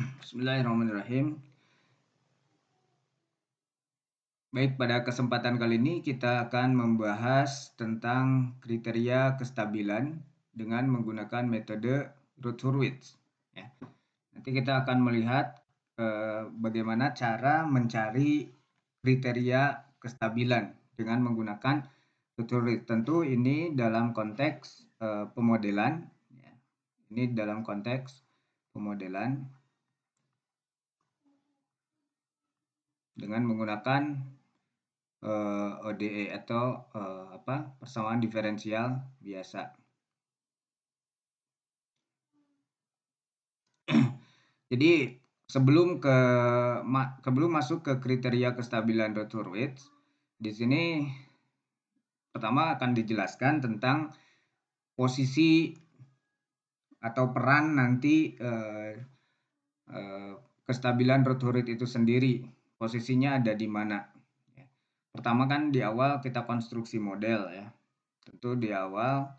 Bismillahirrahmanirrahim. Baik, pada kesempatan kali ini kita akan membahas tentang kriteria kestabilan dengan menggunakan metode Routh-Hurwitz. Ya. Nanti kita akan melihat bagaimana cara mencari kriteria kestabilan dengan menggunakan Routh-Hurwitz. Tentu ini dalam konteks pemodelan. Ya. Ini dalam konteks pemodelan dengan menggunakan ODE atau persamaan diferensial biasa. Jadi sebelum masuk ke kriteria kestabilan Routh-Hurwitz, di sini pertama akan dijelaskan tentang posisi atau peran nanti kestabilan Routh-Hurwitz itu sendiri. Posisinya ada di mana? Pertama kan di awal kita konstruksi model ya. Tentu di awal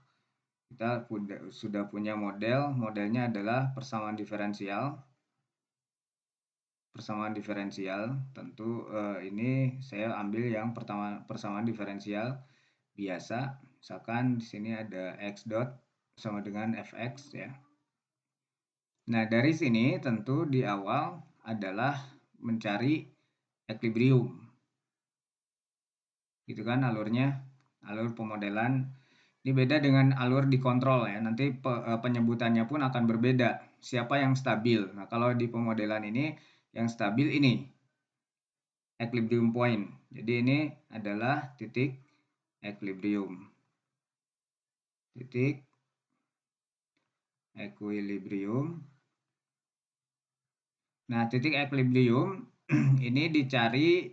kita sudah punya modelnya adalah persamaan diferensial. Tentu ini saya ambil yang pertama persamaan diferensial biasa. Misalkan di sini ada x dot sama dengan fx ya. Nah, dari sini tentu di awal adalah mencari equilibrium. Gitu kan alurnya, alur pemodelan. Ini beda dengan alur dikontrol ya. Nanti penyebutannya pun akan berbeda. Siapa yang stabil? Nah, kalau di pemodelan ini yang stabil ini equilibrium point. Jadi ini adalah titik equilibrium. Titik equilibrium. Nah, titik equilibrium ini dicari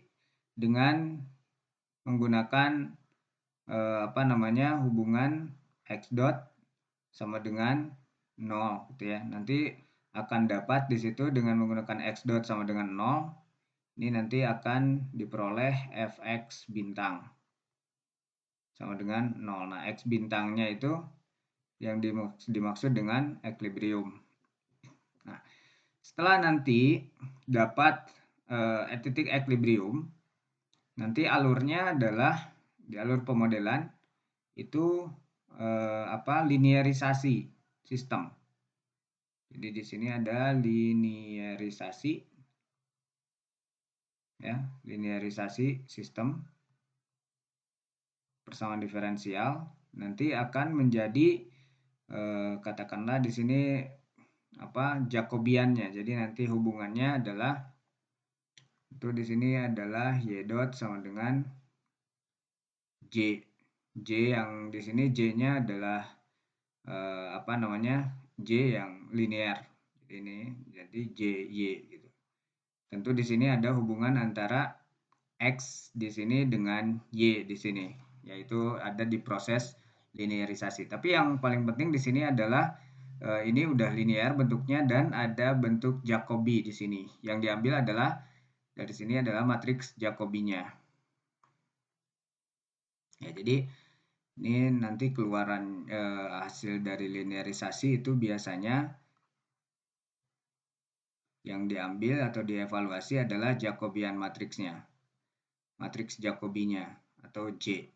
dengan menggunakan hubungan x dot sama dengan 0 gitu ya. Nanti akan dapat di situ dengan menggunakan x dot sama dengan 0. Ini nanti akan diperoleh fx bintang sama dengan 0. Nah, x bintangnya itu yang dimaksud dengan equilibrium. Nah, setelah nanti dapat titik equilibrium, nanti alurnya adalah di alur pemodelan itu linearisasi sistem. Jadi di sini ada linearisasi ya, linearisasi sistem persamaan diferensial nanti akan menjadi katakanlah di sini Jacobiannya. Jadi nanti hubungannya adalah itu di sini adalah y dot sama dengan j. J yang di sini j-nya adalah j yang linear. Ini jadi j gitu. Tentu di sini ada hubungan antara x di sini dengan y di sini, yaitu ada di proses linearisasi. Tapi yang paling penting di sini adalah ini udah linear bentuknya dan ada bentuk Jacobi di sini. Yang diambil adalah dari sini adalah matriks Jacobinya. Ya, jadi ini nanti keluaran hasil dari linearisasi itu biasanya yang diambil atau dievaluasi adalah Jacobian matriksnya. Matriks Jacobinya atau J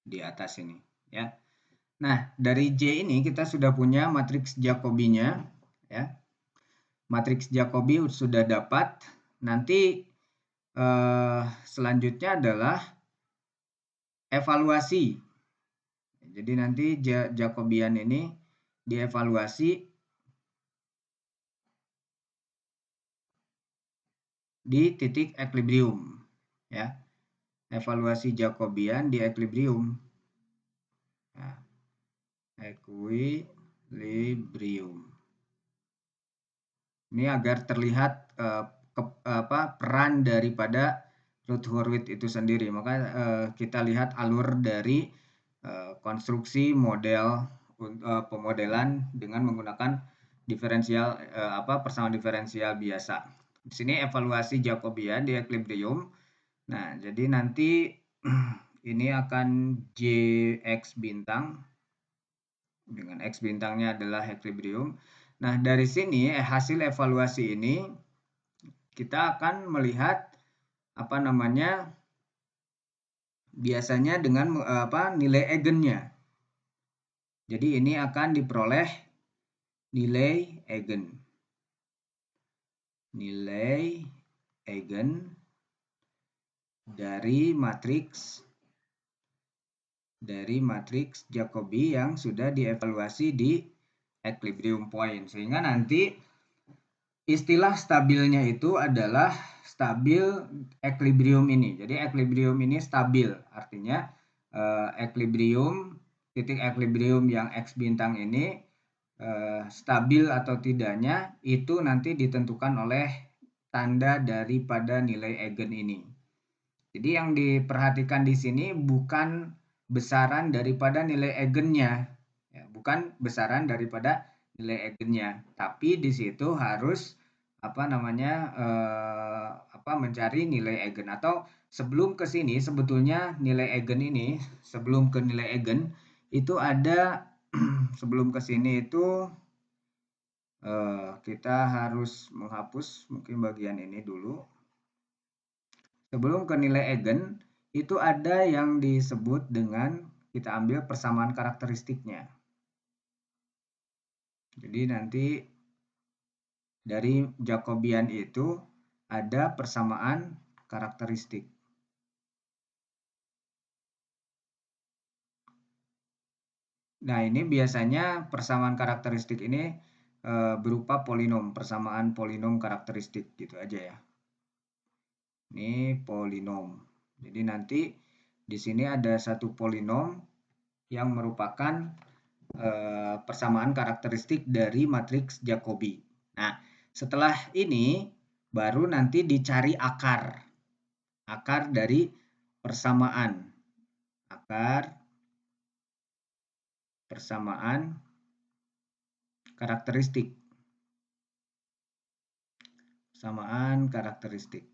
di atas ini ya. Nah, dari J ini kita sudah punya matriks Jacobinya ya. Matriks Jacobi sudah dapat. Nanti selanjutnya adalah evaluasi. Jadi nanti Jacobian ini dievaluasi di titik equilibrium ya. Evaluasi Jacobian di equilibrium. Nah, equilibrium. Ini agar terlihat peran daripada Routh-Hurwitz itu sendiri. Maka kita lihat alur dari konstruksi model pemodelan dengan menggunakan diferensial persamaan diferensial biasa. Di sini evaluasi Jacobian di equilibrium. Nah, jadi nanti ini akan Jx bintang dengan x bintangnya adalah equilibrium. Nah, dari sini hasil evaluasi ini kita akan melihat apa namanya biasanya dengan nilai eigennya. Jadi ini akan diperoleh nilai eigen. Nilai eigen dari matriks Jacobi yang sudah dievaluasi di equilibrium point. Sehingga nanti istilah stabilnya itu adalah stabil equilibrium ini. Jadi equilibrium ini stabil, artinya titik equilibrium yang X bintang ini stabil atau tidaknya itu nanti ditentukan oleh tanda daripada nilai eigen ini. Jadi yang diperhatikan di sini bukan besaran daripada nilai eigennya, ya, bukan besaran daripada nilai eigennya, tapi di situ harus mencari nilai eigen. Atau sebelum ke sini sebetulnya nilai eigen ini, sebelum ke nilai eigen itu ada sebelum ke sini itu kita harus menghapus mungkin bagian ini dulu. Sebelum ke nilai eigen itu ada yang disebut dengan kita ambil persamaan karakteristiknya. Jadi nanti dari Jacobian itu ada persamaan karakteristik. Nah, ini biasanya persamaan karakteristik ini berupa polinom, persamaan polinom karakteristik gitu aja ya. Ini polinom. Jadi nanti di sini ada satu polinom yang merupakan persamaan karakteristik dari matriks Jacobi. Nah, setelah ini baru nanti dicari akar dari persamaan. Akar persamaan karakteristik. Persamaan karakteristik.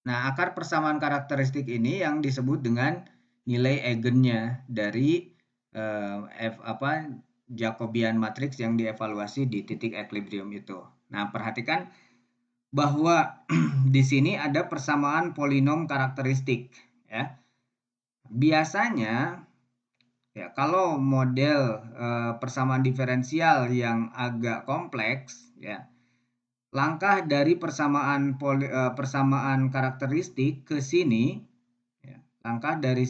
Nah, akar persamaan karakteristik ini yang disebut dengan nilai eigennya dari Jacobian matriks yang dievaluasi di titik equilibrium itu. Nah, perhatikan bahwa di sini ada persamaan polinom karakteristik ya. Biasanya ya kalau model persamaan diferensial yang agak kompleks ya, langkah dari persamaan karakteristik ke sini ya, langkah dari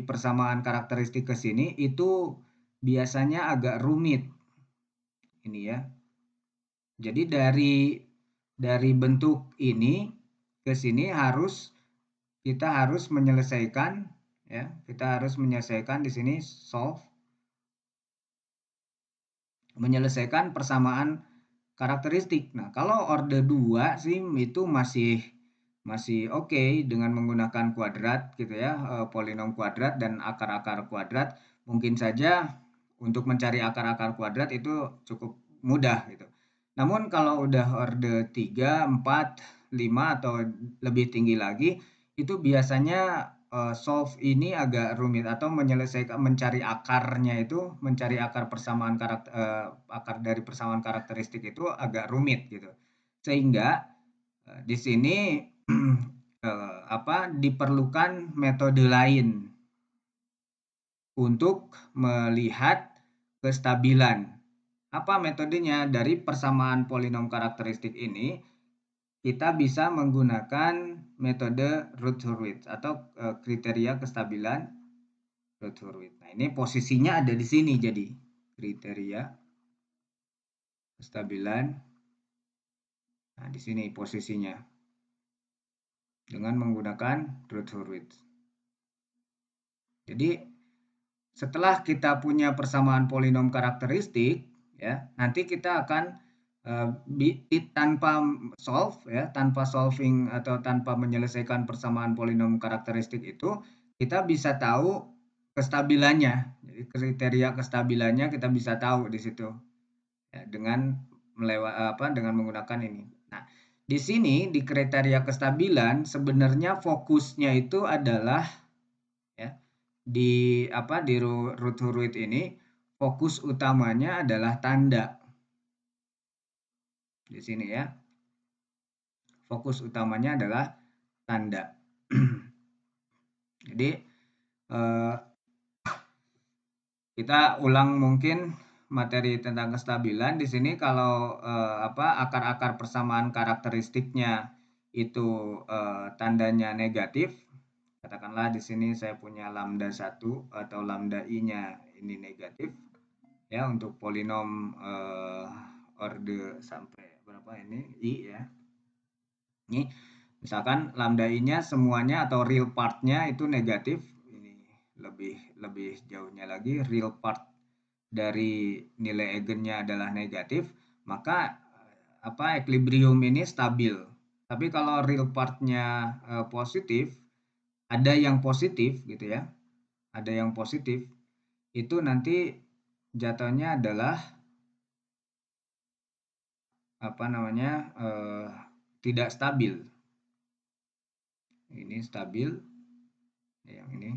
persamaan karakteristik ke sini itu biasanya agak rumit ini ya. Jadi dari bentuk ini ke sini kita harus menyelesaikan ya. Kita harus menyelesaikan di sini menyelesaikan persamaan karakteristik. Nah, kalau orde 2 sih itu masih oke dengan menggunakan kuadrat gitu ya, polinom kuadrat dan akar-akar kuadrat. Mungkin saja untuk mencari akar-akar kuadrat itu cukup mudah gitu. Namun kalau udah orde 3, 4, 5 atau lebih tinggi lagi itu biasanya solve ini agak rumit atau mencari akar persamaan akar dari persamaan karakteristik itu agak rumit gitu. Sehingga di sini diperlukan metode lain untuk melihat kestabilan. Apa metodenya? Dari persamaan polinom karakteristik ini kita bisa menggunakan metode Routh-Hurwitz atau kriteria kestabilan Routh-Hurwitz. Nah, ini posisinya ada di sini jadi kriteria kestabilan. Nah, di sini posisinya dengan menggunakan Routh-Hurwitz. Jadi setelah kita punya persamaan polinom karakteristik ya, nanti kita akan tanpa solving atau tanpa menyelesaikan persamaan polinom karakteristik itu kita bisa tahu kestabilannya. Jadi kriteria kestabilannya kita bisa tahu di situ ya, dengan menggunakan ini. Nah, di sini di kriteria kestabilan sebenarnya fokusnya itu adalah ya, di root huruf ini fokus utamanya adalah tanda. Di sini ya. Fokus utamanya adalah tanda. Jadi kita ulang mungkin materi tentang kestabilan. Di sini kalau akar-akar persamaan karakteristiknya itu tandanya negatif. Katakanlah di sini saya punya lambda 1 atau lambda i-nya ini negatif. Ya, untuk polinom orde sampai berapa ini i ya. Ini misalkan lambda i-nya semuanya atau real part-nya itu negatif. Ini lebih jauhnya lagi, real part dari nilai eigennya adalah negatif, maka equilibrium ini stabil. Tapi kalau real part-nya positif, ada yang positif gitu ya. Ada yang positif, itu nanti jatuhnya adalah tidak stabil. Ini stabil, yang ini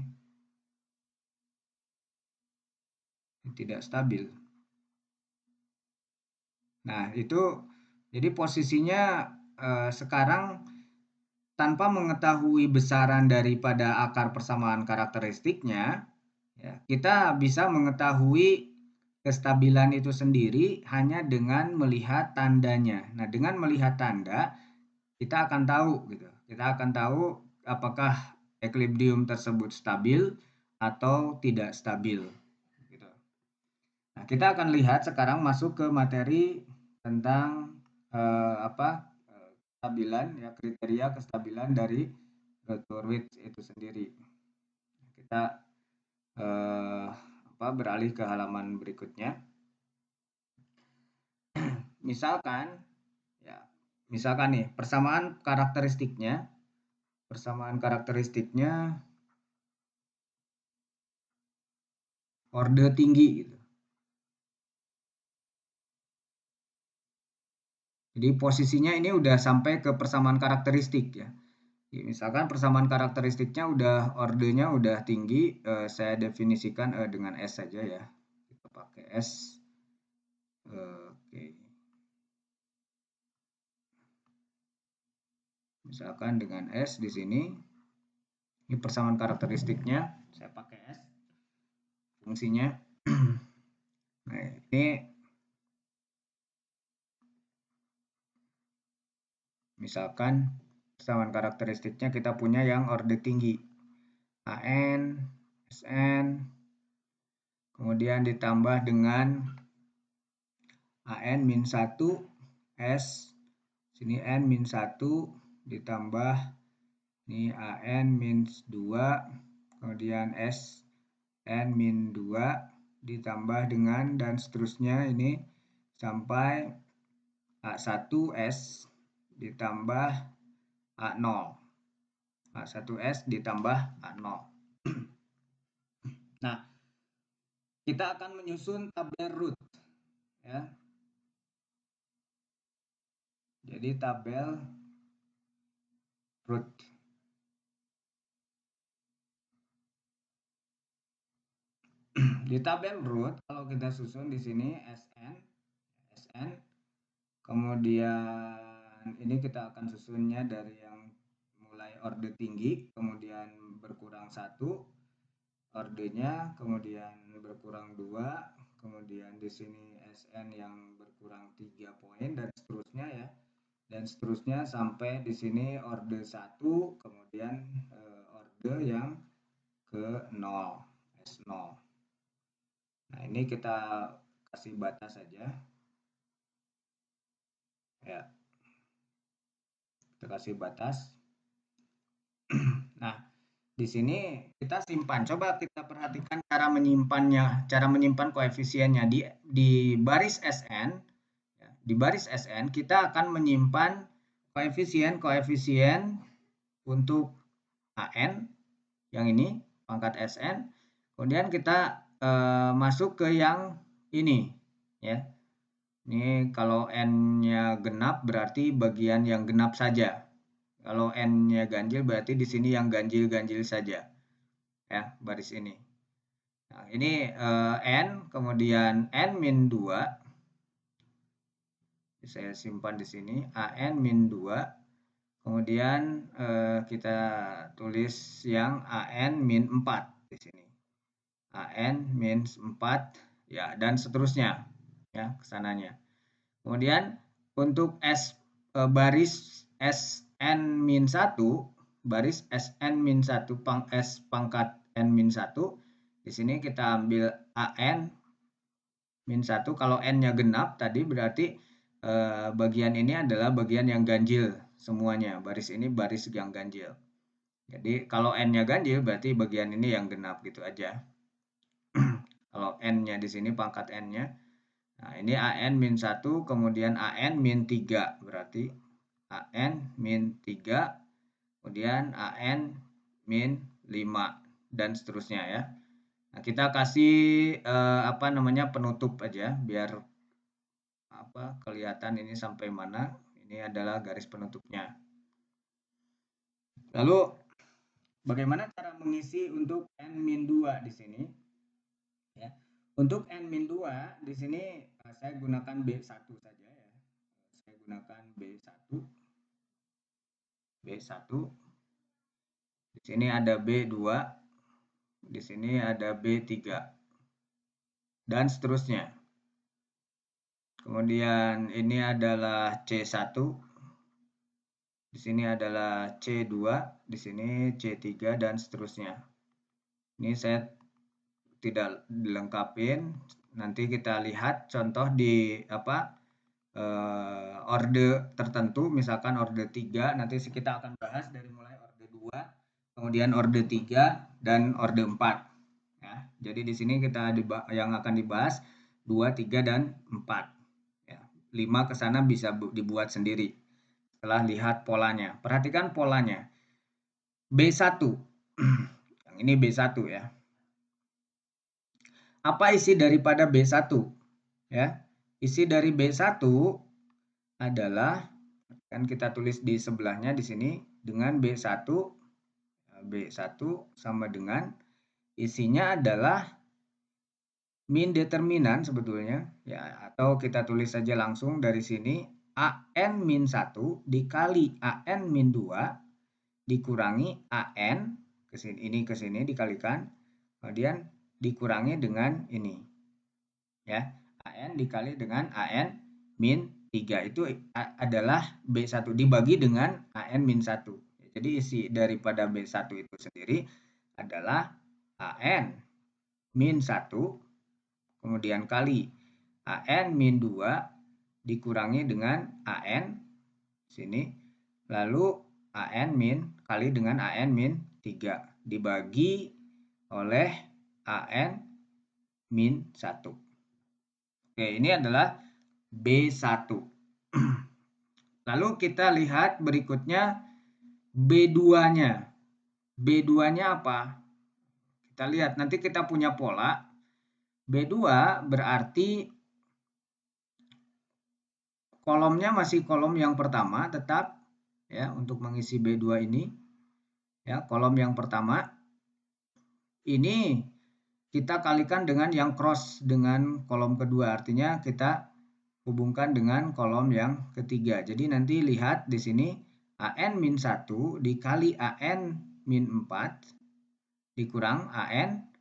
tidak stabil. Nah, itu jadi posisinya sekarang tanpa mengetahui besaran daripada akar persamaan karakteristiknya, ya, kita bisa mengetahui kestabilan itu sendiri hanya dengan melihat tandanya. Nah, dengan melihat tanda, kita akan tahu gitu. Kita akan tahu apakah equilibrium tersebut stabil atau tidak stabil. Gitu. Nah, kita akan lihat sekarang masuk ke materi tentang kestabilan ya, kriteria kestabilan dari Hurwitz itu sendiri. Kita beralih ke halaman berikutnya. Misalkan nih persamaan karakteristiknya orde tinggi gitu. Jadi posisinya ini udah sampai ke persamaan karakteristik ya. Misalkan persamaan karakteristiknya ordenya udah tinggi, saya definisikan dengan S saja ya. Kita pakai S. Oke. Misalkan dengan S di sini. Ini persamaan karakteristiknya, saya pakai S. Fungsinya. Nah, ini misalkan persamaan karakteristiknya kita punya yang orde tinggi. AN, SN, kemudian ditambah dengan AN-1, S, sini N-1, ditambah ini AN-2, kemudian S, N-2, ditambah dengan dan seterusnya ini sampai A1S ditambah A0. A1S ditambah A0. Nah, kita akan menyusun tabel root ya. Jadi tabel root. Di tabel root kalau kita susun di sini SN, kemudian ini kita akan susunnya dari yang mulai orde tinggi, kemudian berkurang 1 ordenya, kemudian berkurang 2, kemudian di sini SN yang berkurang 3 poin dan seterusnya ya. Dan seterusnya sampai di sini orde 1, kemudian orde yang ke 0, S0. Nah, ini kita kasih batas saja. Ya. Kita kasih batas. Nah, di sini kita simpan. Coba kita perhatikan cara menyimpannya, cara menyimpan koefisiennya di baris SN. Di baris SN kita akan menyimpan koefisien untuk AN yang ini pangkat SN. Kemudian kita masuk ke yang ini ya. Ini kalau N-nya genap berarti bagian yang genap saja. Kalau N-nya ganjil berarti di sini yang ganjil-ganjil saja. ya, baris ini. Nah, ini N, kemudian N-2, saya simpan di sini, AN-2, kemudian kita tulis yang AN-4 di sini. AN-4, ya, dan seterusnya, ya, kesananya. Kemudian untuk baris SN-1, baris SN-1 S pangkat N-1, di sini kita ambil AN-1. Kalau N-nya genap tadi berarti bagian ini adalah bagian yang ganjil semuanya. Baris ini baris yang ganjil. Jadi kalau N-nya ganjil berarti bagian ini yang genap gitu aja. Kalau N-nya di sini pangkat N-nya. Nah, ini AN-1, kemudian AN-3 berarti AN-3, kemudian AN-5 dan seterusnya ya. Nah, kita kasih penutup aja biar kelihatan ini sampai mana. Ini adalah garis penutupnya. Lalu bagaimana cara mengisi untuk N-2 di sini? Ya. Untuk N-2 di sini saya gunakan B1 saja ya. Saya gunakan B1. Di sini ada B2. Di sini ada B3. Dan seterusnya. Kemudian ini adalah C1. Di sini adalah C2, di sini C3 dan seterusnya. Ini saya tidak dilengkapin. Nanti kita lihat contoh di orde tertentu, misalkan orde 3, nanti kita akan bahas dari mulai orde 2, kemudian orde 3 dan orde 4. Ya, jadi di sini kita yang akan dibahas 2, 3 dan 4. Ya, 5 ke sana bisa dibuat sendiri. Setelah lihat polanya. Perhatikan polanya. B1. Yang ini B1 ya. Apa isi daripada B1? Ya. Isi dari B1 adalah, kan kita tulis di sebelahnya di sini dengan B1. B1 sama dengan isinya adalah min determinan sebetulnya ya, atau kita tulis saja langsung dari sini AN-1 dikali AN-2 dikurangi AN ke sini dikalikan, kemudian dikurangi dengan ini ya, AN dikali dengan AN-3 itu adalah B1 dibagi dengan AN-1. Jadi isi daripada B1 itu sendiri adalah AN-1 kemudian kali AN-2 dikurangi dengan AN sini, lalu AN- kali dengan AN-3 dibagi oleh AN-1. Oke, ini adalah B1. Lalu kita lihat berikutnya B2-nya. B2-nya apa? Kita lihat, nanti kita punya pola. B2 berarti kolomnya masih kolom yang pertama tetap ya, untuk mengisi B2 ini. Ya, kolom yang pertama ini kita kalikan dengan yang cross dengan kolom kedua, artinya kita hubungkan dengan kolom yang ketiga. Jadi nanti lihat di sini AN-1 dikali AN-4 dikurang AN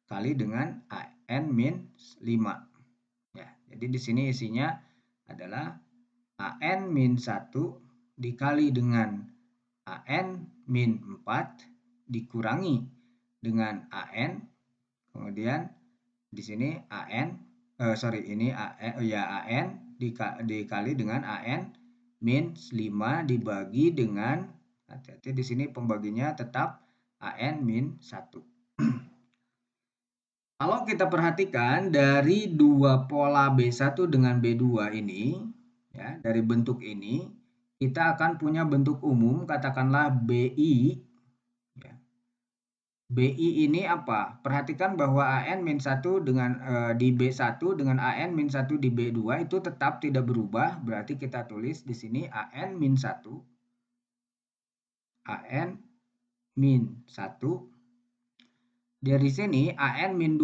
kali dengan AN-5. Ya, jadi di sini isinya adalah AN-1 dikali dengan AN-4 dikurangi dengan AN, kemudian di sini AN dikali dengan AN-5 dibagi dengan, hati-hati di sini pembaginya tetap AN-1. Kalau kita perhatikan dari dua pola B1 dengan B2 ini, ya, dari bentuk ini, kita akan punya bentuk umum, katakanlah BI. Ya. BI ini apa? Perhatikan bahwa AN-1 dengan di B1 dengan AN-1 di B2 itu tetap tidak berubah, berarti kita tulis di sini AN-1 Dari sini AN-2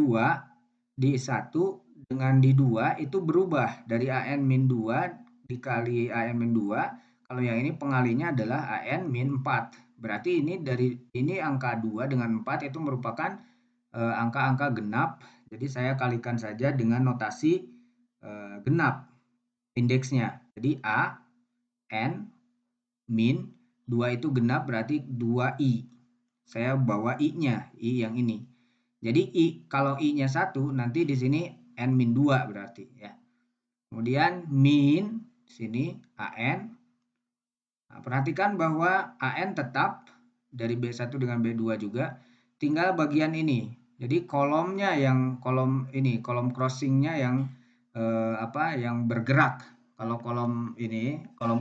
di 1 dengan di 2 itu berubah dari AN-2 dikali AN-2. Kalau yang ini pengalinya adalah AN-4. Berarti ini angka 2 dengan 4 itu merupakan angka-angka genap. Jadi saya kalikan saja dengan notasi genap indeksnya. Jadi A, N, min, 2 itu genap berarti 2I. Saya bawa I-nya, I yang ini. Jadi kalau I-nya 1 nanti di sini N-2 berarti ya. Kemudian min sini AN. Nah, perhatikan bahwa AN tetap dari B1 dengan B2 juga, tinggal bagian ini. Jadi kolomnya yang kolom crossingnya yang yang bergerak. Kalau kolom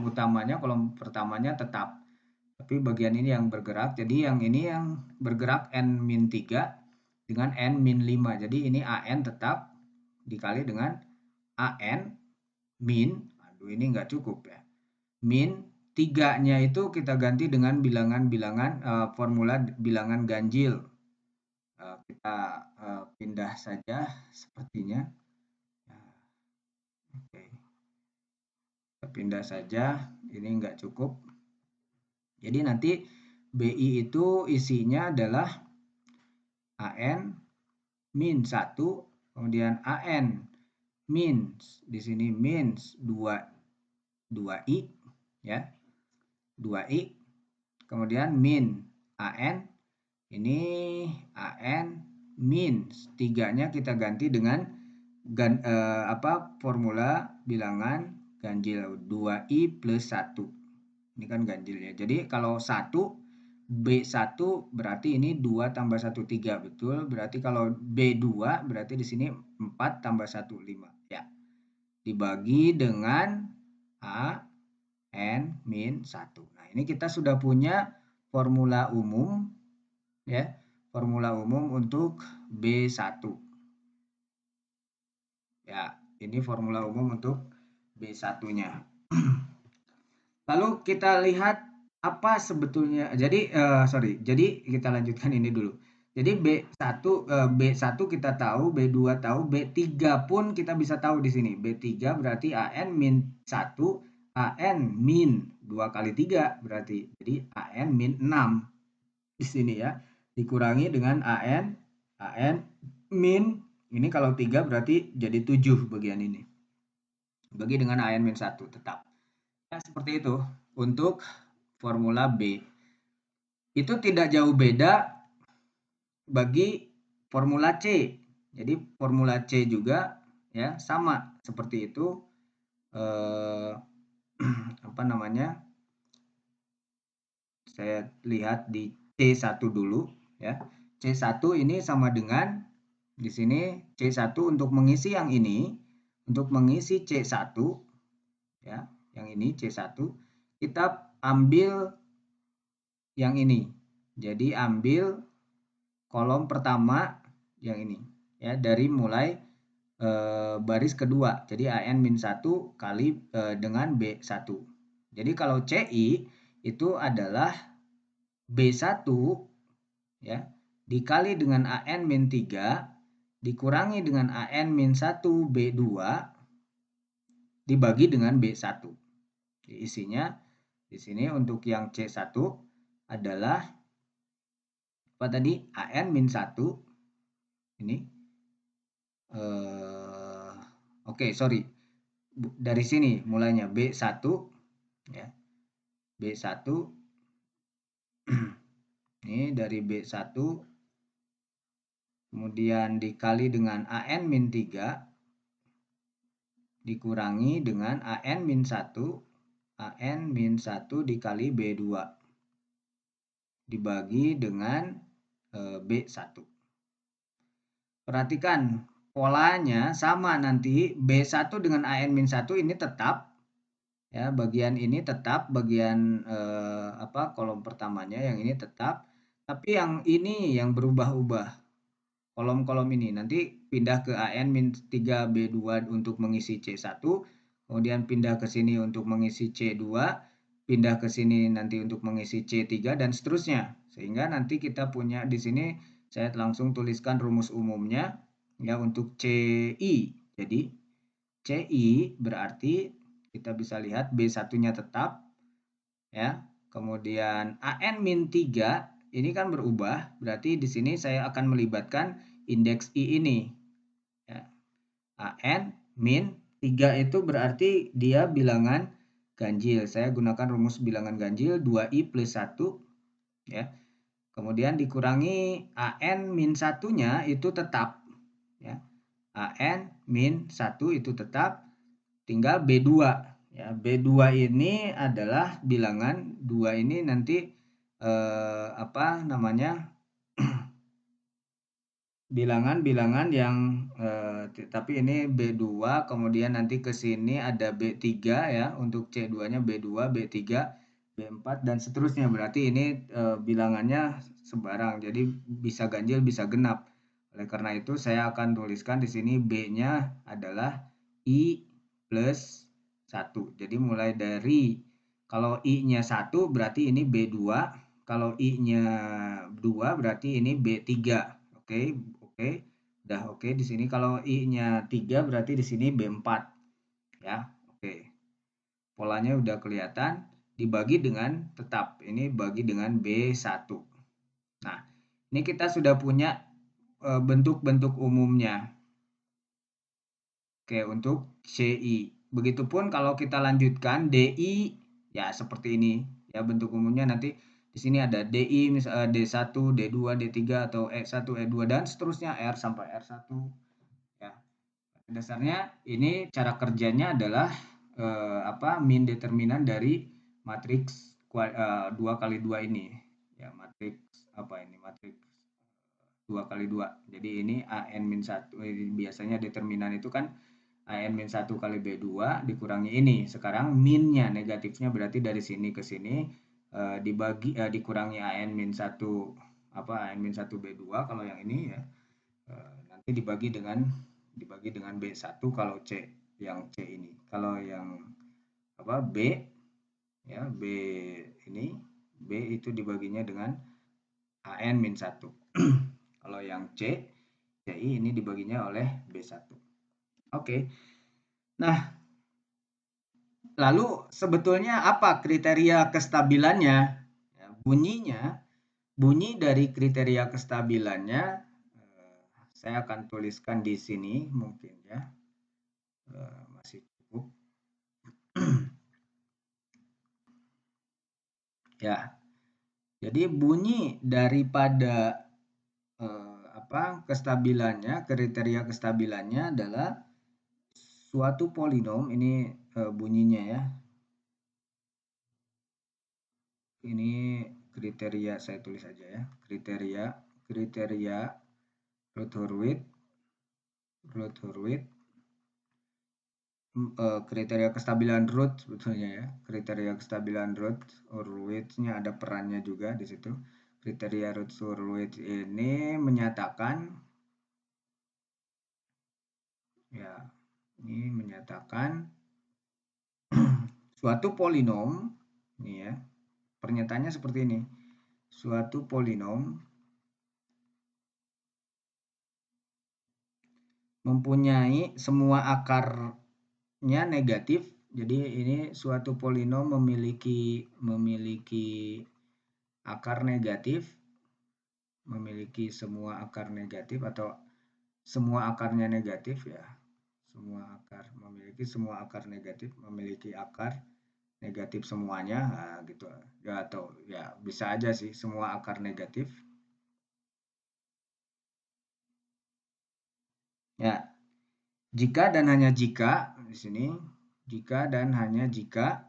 utamanya, kolom pertamanya tetap. Tapi bagian ini yang bergerak. Jadi yang ini yang bergerak N-3 dengan N-5. Jadi ini AN tetap dikali dengan AN min, aduh ini nggak cukup ya, min 3-nya itu kita ganti dengan formula bilangan ganjil. Kita pindah saja sepertinya. Oke. Kita pindah saja, ini nggak cukup. Jadi nanti BI itu isinya adalah AN min 1, kemudian AN min di sini min 2I ya. 2I, kemudian min AN, ini AN min 3-nya kita ganti dengan formula bilangan ganjil 2I plus 1. Ini kan ganjil ya. Jadi kalau 1 B1 berarti ini 2 tambah 1 3, betul. Berarti kalau B2 berarti di sini 4 tambah 1 5 ya. Dibagi dengan A N min 1. Nah, ini kita sudah punya formula umum ya. Formula umum untuk B1. Ya, ini formula umum untuk B1-nya. Lalu kita lihat apa sebetulnya. Jadi kita lanjutkan ini dulu. Jadi B1 kita tahu, B2 tahu, B3 pun kita bisa tahu di sini. B3 berarti AN min 1, AN min 2 kali 3 berarti. Jadi AN min 6 di sini ya. Dikurangi dengan AN min, ini kalau 3 berarti jadi 7 bagian ini. Bagi dengan AN min 1 tetap. Ya, seperti itu untuk formula B. Itu tidak jauh beda bagi formula C. Jadi formula C juga ya sama seperti itu. Saya lihat di C1 dulu ya. C1 ini sama dengan di sini C1 untuk mengisi yang ini, untuk mengisi C1 ya, yang ini C1 kita ambil yang ini. Jadi ambil kolom pertama yang ini ya, dari mulai baris kedua. Jadi AN-1 kali dengan B1. Jadi kalau CI itu adalah B1 ya dikali dengan AN-3 dikurangi dengan AN-1 B2 dibagi dengan B1. Isinya di sini untuk yang C1 adalah apa tadi? AN-1 ini. Dari sini mulainya B1 ya. B1 ini dari B1 kemudian dikali dengan AN-3 dikurangi dengan AN-1 dikali B2 dibagi dengan B1. Perhatikan polanya sama nanti, B1 dengan AN-1 ini tetap ya, bagian ini tetap, bagian kolom pertamanya yang ini tetap, tapi yang ini yang berubah-ubah. Kolom-kolom ini nanti pindah ke AN-3 B2 untuk mengisi C1, kemudian pindah ke sini untuk mengisi C2, pindah ke sini nanti untuk mengisi C3 dan seterusnya. Sehingga nanti kita punya di sini saya langsung tuliskan rumus umumnya ya untuk CI. Jadi CI berarti kita bisa lihat B1-nya tetap ya. Kemudian AN-3 ini kan berubah, berarti di sini saya akan melibatkan indeks I ini. Ya. AN-3 itu berarti dia bilangan ganjil. Saya gunakan rumus bilangan ganjil 2I plus 1 ya. Kemudian dikurangi AN-1-nya itu tetap ya. AN-1 itu tetap, tinggal B2 ya. B2 ini adalah bilangan 2 ini nanti bilangan-bilangan yang tapi ini B2, kemudian nanti ke sini ada B3 ya, untuk C2-nya B2, B3, B4 dan seterusnya. Berarti ini bilangannya sembarang. Jadi bisa ganjil, bisa genap. Oleh karena itu saya akan tuliskan di sini B-nya adalah I plus 1. Jadi mulai dari kalau I-nya 1 berarti ini B2, kalau I-nya 2 berarti ini B3. Oke, udah oke di sini. Kalau I-nya 3 berarti di sini B4 ya. Oke. Polanya udah kelihatan, dibagi dengan tetap. Ini bagi dengan B1. Nah, ini kita sudah punya bentuk-bentuk umumnya. Oke, untuk CI. Begitupun kalau kita lanjutkan DI ya seperti ini. Ya bentuk umumnya nanti di sini ada DI misalnya D1, D2, D3 atau E1, E2 dan seterusnya R sampai R1 ya. Dasarnya ini cara kerjanya adalah min determinan dari matriks 2 kali 2 ini. Ya, matriks Matriks 2 kali 2. Jadi ini AN-1. Biasanya determinan itu kan AN-1 kali B2 dikurangi ini. Sekarang minnya, negatifnya berarti dari sini ke sini dikurangi AN-1 AN-1 B2 kalau yang ini ya. Nanti dibagi dengan B1 kalau C, yang C ini. Kalau yang B ya, B itu dibaginya dengan AN-1. Kalau yang CI ini dibaginya oleh B1. Oke. Nah, lalu sebetulnya apa kriteria kestabilannya? Ya, bunyi dari kriteria kestabilannya saya akan tuliskan di sini mungkin ya. Masih cukup. Ya. Jadi bunyi daripada kestabilannya, kriteria kestabilannya adalah suatu polinom, ini bunyinya ya. Ini kriteria, saya tulis aja ya. Kriteria Routh-Hurwitz kriteria kestabilan Routh sebetulnya ya. Kriteria kestabilan Routh-Hurwitz-nya ada perannya juga di situ. Kriteria Routh-Hurwitz ini menyatakan suatu polinom ini ya. Pernyataannya seperti ini. Suatu polinom mempunyai semua akarnya negatif. Jadi ini suatu polinom memiliki akar negatif, memiliki semua akar negatif atau semua akarnya negatif ya. Memiliki semua akar negatif, memiliki akar negatif semuanya, nah, gitu ya. Atau ya bisa aja sih semua akar negatif ya. Jika dan hanya jika di sini, jika dan hanya jika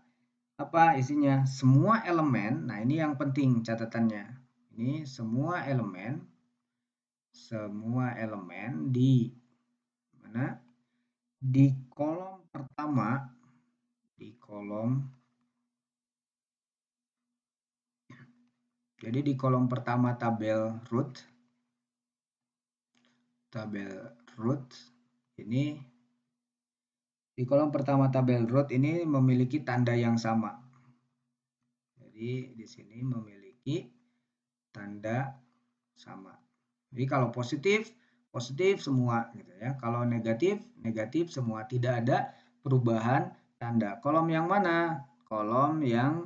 apa isinya, semua elemen. Nah, ini yang penting catatannya, ini semua elemen di mana, di kolom pertama, jadi di kolom pertama tabel root ini, di kolom pertama tabel root ini memiliki tanda yang sama. Jadi di sini memiliki tanda sama Jadi kalau positif, positif semua gitu ya. Kalau negatif, negatif semua. Tidak ada perubahan tanda. Kolom yang mana? Kolom yang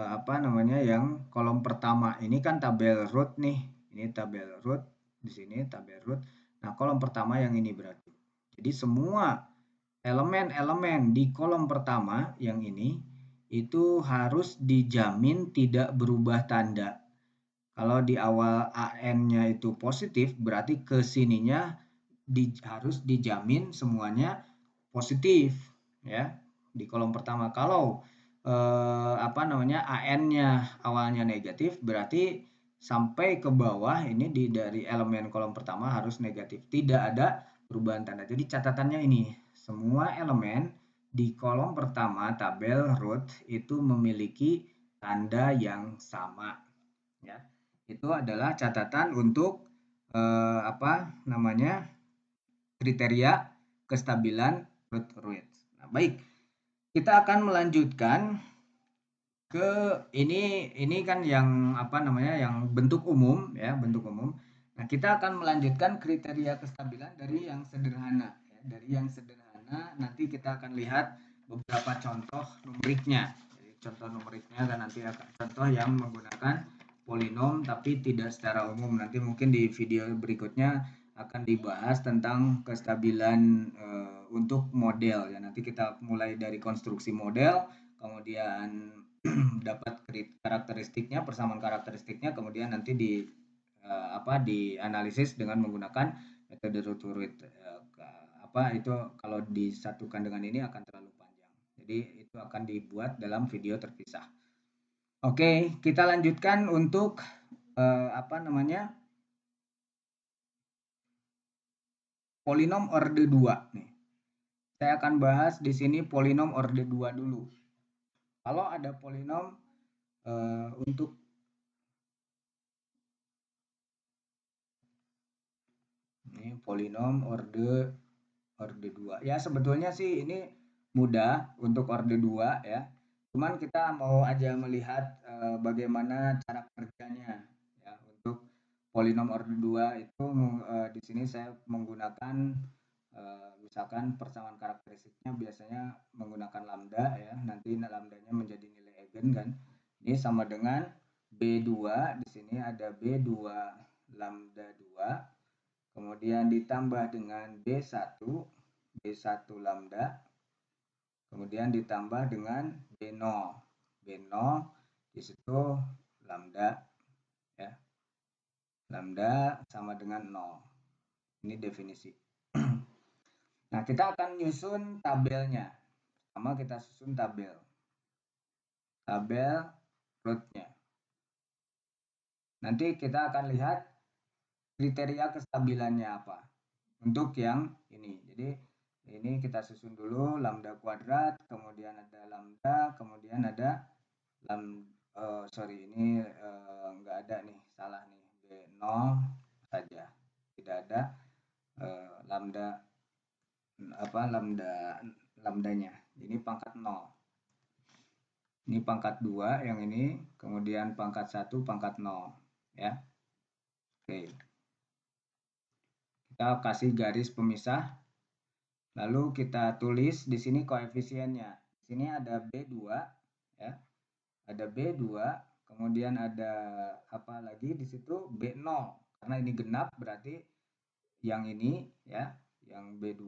apa namanya? Yang kolom pertama. Ini kan tabel root nih. Ini tabel root, di sini tabel root. Nah, kolom pertama yang ini berarti. Jadi semua elemen-elemen di kolom pertama yang ini itu harus dijamin tidak berubah tanda. Kalau di awal AN-nya itu positif, berarti ke sininya harus dijamin semuanya positif ya di kolom pertama. Kalau apa namanya AN-nya awalnya negatif, berarti sampai ke bawah ini dari elemen kolom pertama harus negatif. Tidak ada perubahan tanda. Jadi catatannya ini, semua elemen di kolom pertama tabel root itu memiliki tanda yang sama ya. Itu adalah catatan untuk apa namanya? Kriteria kestabilan root weight. Nah, baik. Kita akan melanjutkan ke ini kan yang apa namanya? Yang bentuk umum ya, bentuk umum. Nah, kita akan melanjutkan kriteria kestabilan dari yang sederhana ya. Dari yang sederhana nanti kita akan lihat beberapa contoh numeriknya. Jadi contoh numeriknya kan nanti akan contoh yang menggunakan polinom tapi tidak secara umum. Nanti mungkin di video berikutnya akan dibahas tentang kestabilan untuk model ya. Nanti kita mulai dari konstruksi model, kemudian dapat karakteristiknya, persamaan karakteristiknya, kemudian nanti dianalisis dengan menggunakan metode root weight. Apa itu kalau disatukan dengan ini akan terlalu panjang. Jadi itu akan dibuat dalam video terpisah. Oke, kita lanjutkan untuk apa namanya? Polinom orde 2 nih. Saya akan bahas di sini polinom orde 2 dulu. Kalau ada polinom untuk ini polinom orde 2. Ya sebetulnya sih ini mudah untuk orde 2 ya. Cuman kita mau aja melihat bagaimana cara kerjanya ya untuk polinom orde 2 itu di sini saya menggunakan misalkan persamaan karakteristiknya biasanya menggunakan lambda ya. Nanti lambdanya menjadi nilai eigen kan. Ini sama dengan B2, di sini ada B2 lambda 2, kemudian ditambah dengan B1 lambda, kemudian ditambah dengan B0 di situ lambda ya. Lambda sama dengan 0. Ini definisi. Nah, kita akan nyusun tabelnya. Pertama kita susun tabel rootnya. Nanti kita akan lihat kriteria kestabilannya apa untuk yang ini. Jadi ini kita susun dulu lambda kuadrat, kemudian ada lambda, kemudian ada ini enggak ada nih, salah nih, B0 saja. Tidak ada lambda lambdanya. Ini pangkat 0. Ini pangkat 2 yang ini, kemudian pangkat 1, pangkat 0 ya. Oke. Kita kasih garis pemisah. Lalu kita tulis di sini koefisiennya. Di sini ada B2 ya. Ada B2, kemudian ada apa lagi di situ B0. Karena ini genap berarti yang ini ya, yang B2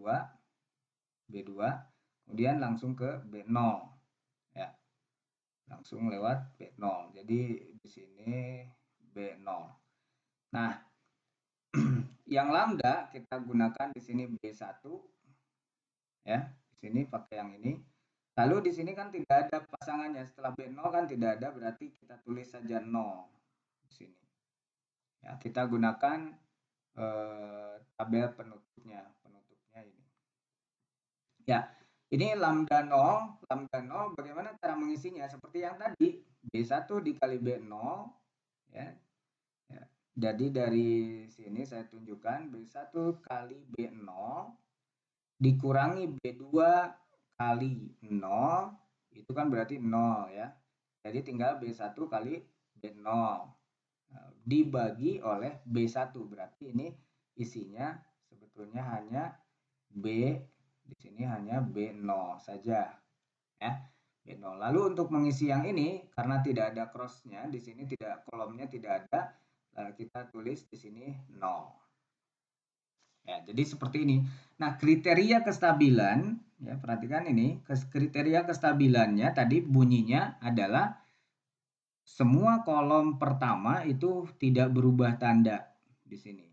kemudian langsung ke B0 ya. Langsung lewat B0. Jadi di sini B0. Nah, yang lambda kita gunakan di sini B1 ya. Di sini pakai yang ini. Lalu di sini kan tidak ada pasangannya. Setelah B0 kan tidak ada, berarti kita tulis saja 0 di sini. Ya, kita gunakan tabel penutupnya ini. Ya, ini lambda 0 bagaimana cara mengisinya? Seperti yang tadi, B1 dikali B0 ya. Ya. Jadi dari sini saya tunjukkan B1 kali B0 dikurangi B2 kali 0, itu kan berarti 0 ya. Jadi tinggal B1 kali B0 dibagi oleh B1. Berarti ini isinya sebetulnya hanya B, di sini hanya B0 saja ya. B0. Lalu untuk mengisi yang ini karena tidak ada cross-nya, di sini tidak kolomnya tidak ada, kita tulis di sini 0. Ya, jadi seperti ini. Nah, kriteria kestabilan ya, perhatikan ini, kriteria kestabilannya tadi bunyinya adalah semua kolom pertama itu tidak berubah tanda di sini.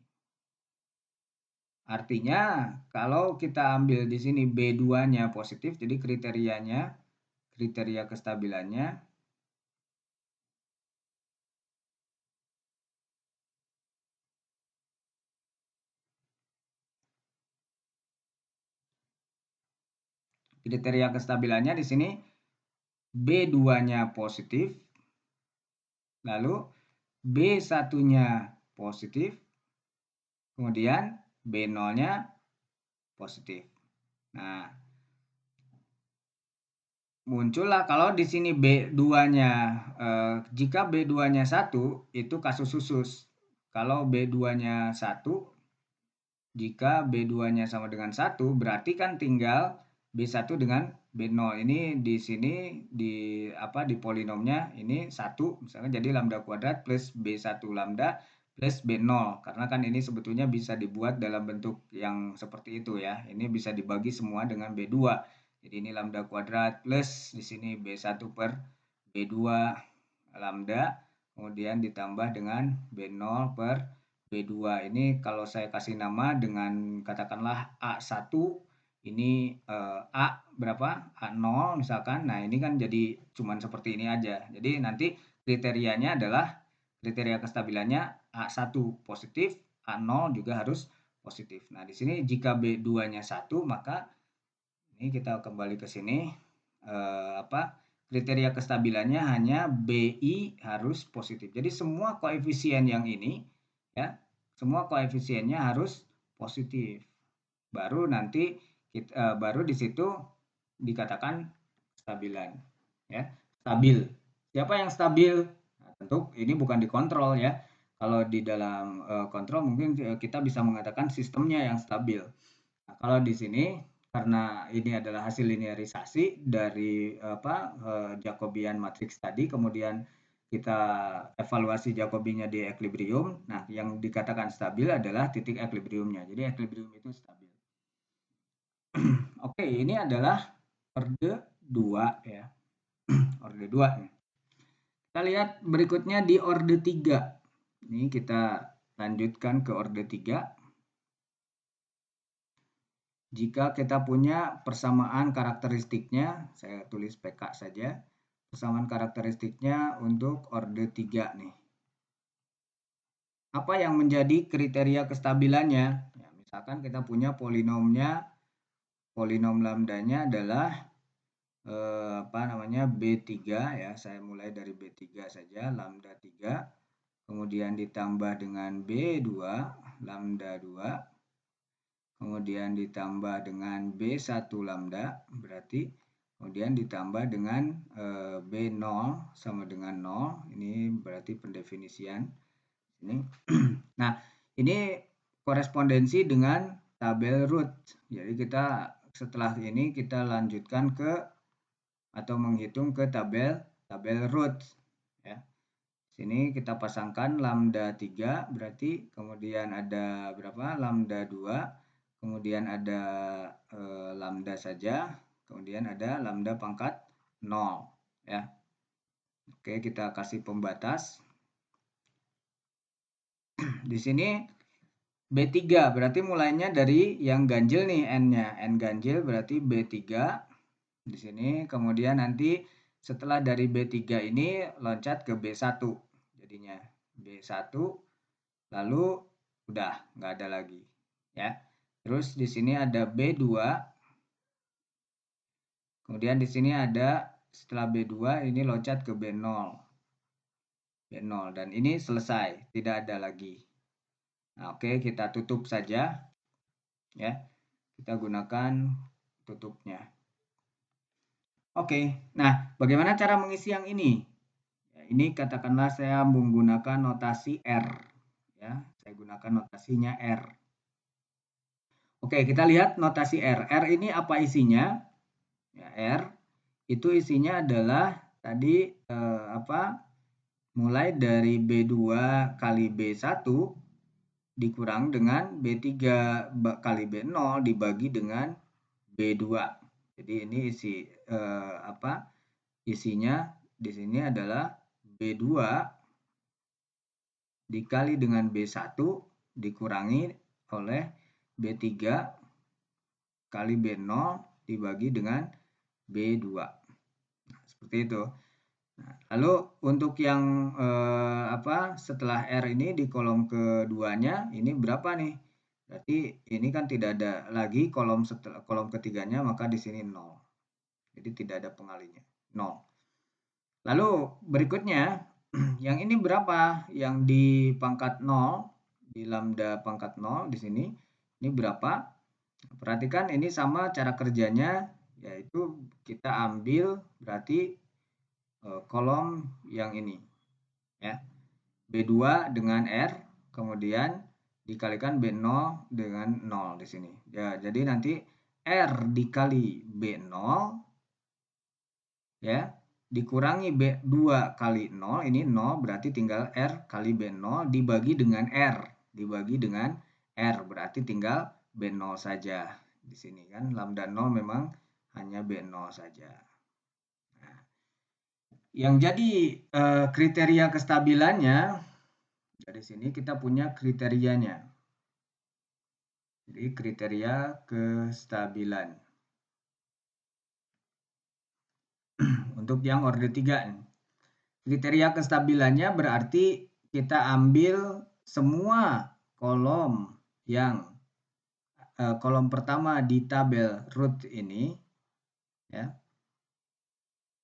Artinya kalau kita ambil di sini B2-nya positif, jadi kriteria kestabilannya di sini B2-nya positif, lalu B1-nya positif, kemudian B0-nya positif. Nah, muncullah kalau di sini B2-nya, jika B2-nya 1 itu kasus khusus. Kalau B2-nya 1, jika B2-nya sama dengan 1, berarti kan tinggal B1 dengan B0. Ini di sini di polinomnya ini 1 misalnya, jadi lambda kuadrat plus B1 lambda plus B0. Karena kan ini sebetulnya bisa dibuat dalam bentuk yang seperti itu ya. Ini bisa dibagi semua dengan B2. Jadi ini lambda kuadrat plus di sini B1 per B2 lambda, kemudian ditambah dengan B0 per B2. Ini kalau saya kasih nama dengan katakanlah A1, ini A berapa? A0 misalkan. Nah, ini kan jadi cuman seperti ini aja. Jadi nanti kriterianya adalah kriteria kestabilannya A1 positif, A0 juga harus positif. Nah, di sini jika B2-nya 1, maka ini kita kembali ke sini kriteria kestabilannya hanya BI harus positif. Jadi semua koefisien yang ini ya, semua koefisiennya harus positif. Baru nanti baru di situ dikatakan stabilan ya. Stabil. Siapa yang stabil? Nah, tentu ini bukan dikontrol ya. Kalau di dalam kontrol mungkin kita bisa mengatakan sistemnya yang stabil. Nah, kalau di sini karena ini adalah hasil linearisasi dari Jacobian matrix tadi, kemudian kita evaluasi Jacobinya di equilibrium. Nah, yang dikatakan stabil adalah titik equilibriumnya. Jadi equilibrium itu stabil. Oke, ini adalah orde 2 ya. Orde 2 nih. Kita lihat berikutnya di orde 3. Ini kita lanjutkan ke orde 3. Jika kita punya persamaan karakteristiknya, saya tulis PK saja, persamaan karakteristiknya untuk orde 3 nih. Apa yang menjadi kriteria kestabilannya? Ya, misalkan kita punya polinomnya, polinom lambdanya adalah B3 ya, saya mulai dari B3 saja, lambda 3, kemudian ditambah dengan B2, lambda 2, kemudian ditambah dengan B1 lambda, berarti kemudian ditambah dengan B0 sama dengan 0, ini berarti pendefinisian ini. Nah, ini korespondensi dengan tabel root. Jadi kita setelah ini kita lanjutkan ke atau menghitung ke tabel root ya. Sini kita pasangkan lambda 3, berarti kemudian ada berapa? Lambda 2. Kemudian ada lambda saja, kemudian ada lambda pangkat 0 ya. Oke, kita kasih pembatas. Di sini B3 berarti mulainya dari yang ganjil nih n-nya. N ganjil berarti B3 di sini, kemudian nanti setelah dari B3 ini loncat ke B1 jadinya. B1 lalu udah nggak ada lagi ya. Terus di sini ada B2. Kemudian di sini ada setelah B2 ini loncat ke B0. B0 dan ini selesai, tidak ada lagi. Nah, oke, kita tutup saja. Ya. Kita gunakan tutupnya. Oke. Nah, bagaimana cara mengisi yang ini? Ya, Ini katakanlah saya menggunakan notasi R. Ya, saya gunakan notasinya R. Oke, kita lihat notasi R. R ini apa isinya? Ya, R itu isinya adalah tadi mulai dari B2 kali B1 dikurang dengan B3 kali B0 dibagi dengan B2. Jadi ini isinya di sini adalah B2 dikali dengan B1 dikurangi oleh B3 kali B0 dibagi dengan B2. Nah, seperti itu. Nah, lalu untuk yang setelah R ini di kolom keduanya ini berapa nih? Berarti ini kan tidak ada lagi kolom ketiganya, maka di sini 0. Jadi tidak ada pengalinya, 0. Lalu berikutnya yang ini berapa? Yang di pangkat 0, di lambda pangkat 0 di sini, ini berapa? Perhatikan ini sama cara kerjanya, yaitu kita ambil berarti kolom yang ini. Ya. B2 dengan R, kemudian dikalikan B0 dengan 0 di sini. Ya, jadi nanti R dikali B0 ya dikurangi B2 kali 0, ini 0 berarti tinggal R kali B0 dibagi dengan R, berarti tinggal B0 saja. Di sini kan lambda 0 memang hanya B0 saja. Nah, yang jadi kriteria kestabilannya dari sini kita punya kriterianya. Jadi kriteria kestabilan. Untuk yang orde 3 nih. Kriteria kestabilannya berarti kita ambil semua kolom yang kolom pertama di tabel root ini ya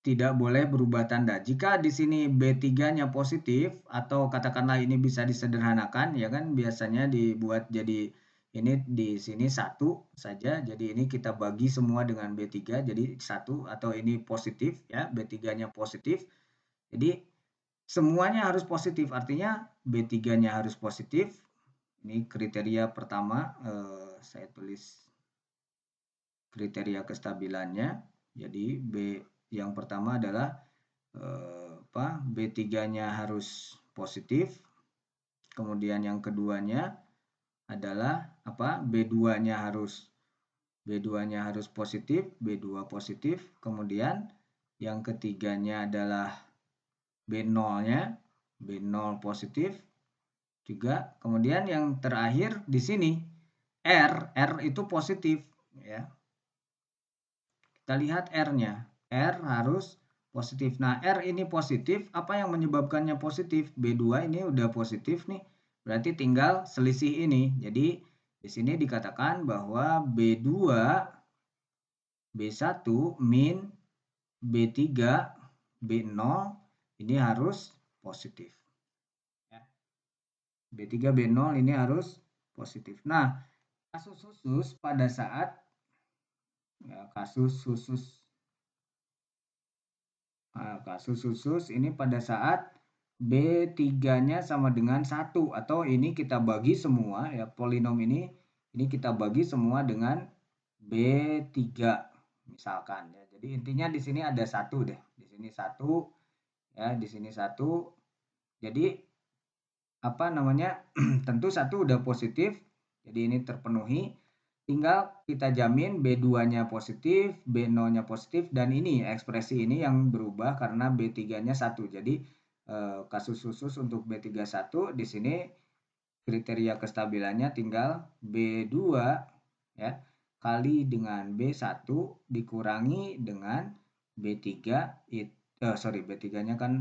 tidak boleh berubah tanda. Jika di sini B3-nya positif atau katakanlah ini bisa disederhanakan ya kan, biasanya dibuat jadi ini di sini 1 saja. Jadi ini kita bagi semua dengan B3 jadi 1, atau ini positif ya, B3-nya positif. Jadi semuanya harus positif, artinya B3-nya harus positif. Ini kriteria pertama, saya tulis kriteria kestabilannya. Jadi yang pertama adalah B3-nya harus positif. Kemudian yang keduanya adalah B2-nya harus positif, B2 positif. Kemudian yang ketiganya adalah B0-nya, B0 positif juga. Kemudian yang terakhir di sini R itu positif ya. Kita lihat R-nya. R harus positif. Nah, R ini positif, apa yang menyebabkannya positif? B2 ini udah positif nih. Berarti tinggal selisih ini. Jadi di sini dikatakan bahwa B2 B1 min B3 B0 ini harus positif. B3 B0 ini harus positif. Nah, kasus khusus pada saat kasus khusus ini pada saat B3-nya sama dengan 1, atau ini kita bagi semua ya, polinom ini kita bagi semua dengan B3 misalkan ya. Jadi intinya di sini ada 1 deh. Di sini 1 ya, di sini 1. Jadi tentu 1 udah positif. Jadi ini terpenuhi. Tinggal kita jamin B2-nya positif, B0-nya positif, dan ini ekspresi ini yang berubah karena B3-nya 1. Jadi kasus khusus untuk B31 di sini kriteria kestabilannya tinggal B2 ya kali dengan B1 dikurangi dengan B3 B3-nya kan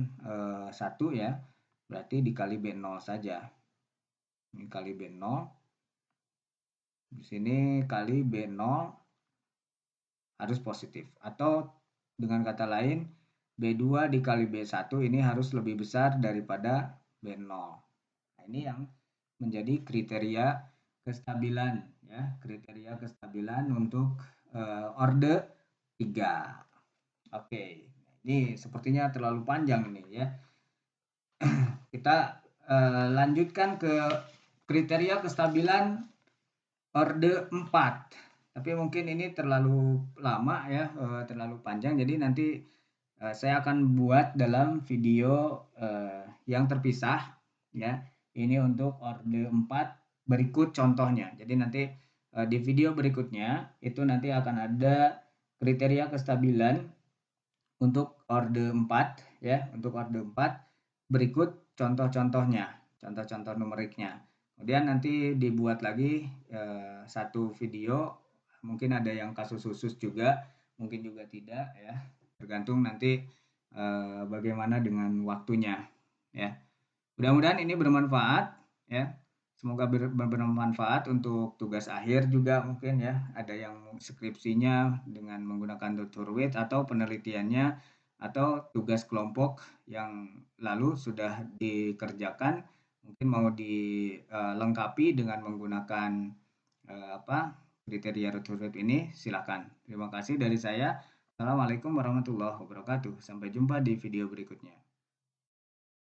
1 ya. Berarti dikali B0 saja. Ini kali B0. Di sini kali B0 harus positif. Atau dengan kata lain, B2 dikali B1 ini harus lebih besar daripada B0. Nah, ini yang menjadi kriteria kestabilan ya, kriteria kestabilan untuk orde 3. Oke. Ini sepertinya terlalu panjang ini ya. kita lanjutkan ke kriteria kestabilan orde 4. Tapi mungkin ini terlalu lama ya, terlalu panjang. Jadi nanti saya akan buat dalam video yang terpisah ya. Ini untuk orde 4 berikut contohnya. Jadi nanti di video berikutnya itu nanti akan ada kriteria kestabilan untuk orde 4 ya, untuk orde 4 berikut contoh-contohnya, contoh-contoh numeriknya. Kemudian nanti dibuat lagi satu video, mungkin ada yang kasus khusus juga, mungkin juga tidak ya, tergantung nanti bagaimana dengan waktunya ya. Mudah-mudahan ini bermanfaat ya. Semoga bermanfaat untuk tugas akhir juga mungkin ya. Ada yang skripsinya dengan menggunakan tutor weight atau penelitiannya atau tugas kelompok yang lalu sudah dikerjakan mungkin mau dilengkapi dengan menggunakan kriteria tutor weight ini silakan. Terima kasih dari saya. Assalamualaikum warahmatullahi wabarakatuh. Sampai jumpa di video berikutnya.